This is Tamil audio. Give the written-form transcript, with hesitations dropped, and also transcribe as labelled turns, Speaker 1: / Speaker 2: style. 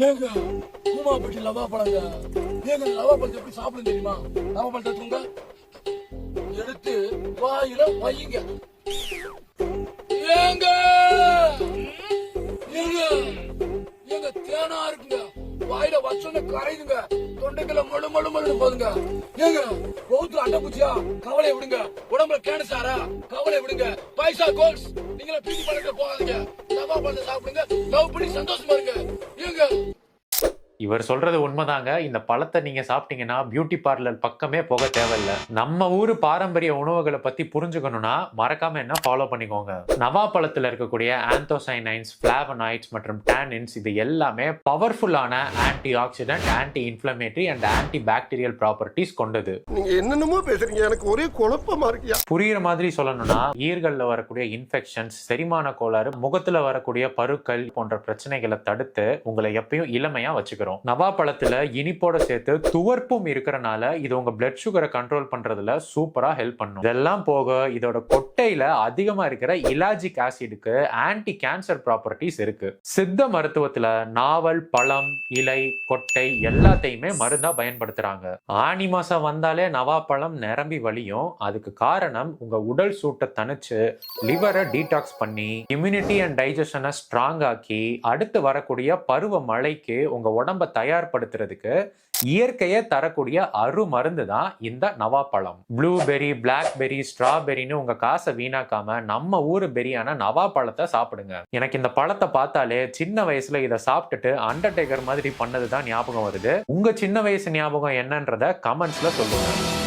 Speaker 1: ஏங்க கூமாப்பட்டி லவா பழங்க. ஏங்க லவா பழத்தை எப்படி சாப்பிடும் தெரியுமா? லவா பழத்தை எடுத்துங்க, எடுத்து வாயில வையுங்க. ஏங்க ஏங்க ஏங்க தேனா இருக்குங்க, வாயில வச்சோன்னு கரையுதுங்க, தொண்டைக்குள்ள மொழு மொழு மொழு போதுங்க. ஏங்க பௌத்துல அட்டப்பூச்சியா? கவலை விடுங்க. உடம்புல கேன்சரா? கவலை விடுங்க. பைசா கோல்ஸ், நீங்களே பீதி பழக்க போகாதீங்க. லவா பழத்தை சாப்பிடுங்க, லவ் பண்ணி சந்தோஷமா இருங்க. ஏங்க
Speaker 2: இவர் சொல்றது உண்மைதாங்க. இந்த பழத்தை நீங்க சாப்பிட்டீங்கன்னா பியூட்டி பார்லர் பக்கமே போக தேவையில்லை. நம்ம ஊரு பாரம்பரிய உணவுகளை பத்தி புரிஞ்சுக்கணும்னா மறக்காம என்ன ஃபாலோ பண்ணிக்கோங்க. நவா பழத்துல இருக்கக்கூடிய ஆந்தோசைனைன்ஸ், பிளாவனாய்ட்ஸ் மற்றும் டானின்ஸ் இது எல்லாமே பவர்ஃபுல்லான anti accident, anti inflammatory and anti bacterial properties கொண்டது.
Speaker 3: நீங்க என்னென்னமோ பேசுறீங்க, எனக்கு ஒரே குழப்பமா இருக்கியா.
Speaker 2: புரியுற மாதிரி சொல்லணும்னா ஈர்கள்ல வரக்கூடிய இன்ஃபெக்ஷன்ஸ், செரிமான கோளாறு, முகத்துல வரக்கூடிய பருக்கள் போன்ற பிரச்சனைகளை தடுத்து உங்களை எப்பயும் இளமையா வச்சுக்கிறோம். நவா பழத்துல இனிப்போட சேர்த்து துவர்ப்பும் இருக்கறனால இது உங்க பிளட் சுகரை கண்ட்ரோல் பண்றதுல சூப்பரா ஹெல்ப் பண்ணும். இதெல்லாம் போக இதோட கொட்டையில அதிகமா இருக்கிற இலாஜிக் ஆசிடுக்கு ஆன்டி கேன்சர் ப்ராப்பர்ட்டிஸ் இருக்கு. சித்த மருத்துவத்துல நாவல், பழம், இலை, கொட்டை எல்லாத்தையுமே மருந்தா பயன்படுத்துறாங்க. ஆனி மாசம் வந்தாலே நவா பழம் நிரம்பி வழியும். அதுக்கு காரணம் உங்க உடல் சூட்டை தணிச்சு லிவரை டீடாக்ஸ் பண்ணி இம்யூனிட்டி அண்ட் டைஜஷனை ஸ்ட்ராங் ஆக்கி அடுத்து வரக்கூடிய பருவ மழைக்கு உங்க உடம்ப தயார்படுத்துறதுக்கு இயற்கையை தரக்கூடிய அரு மருந்து தான் இந்த நவா பழம். ப்ளூபெரி, பிளாக்பெரி, ஸ்ட்ராபெரின்னு உங்க காசை வீணாக்காம நம்ம ஊரு பெரியான நவா பழத்தை சாப்பிடுங்க. எனக்கு இந்த பழத்தை பார்த்தாலே சின்ன வயசுல இதை சாப்பிட்டுட்டு அண்டர்டேக்கர் மாதிரி பண்ணதுதான் ஞாபகம் வருது. உங்க சின்ன வயசு ஞாபகம் என்னன்றத கமெண்ட்ஸ்ல சொல்லுங்க.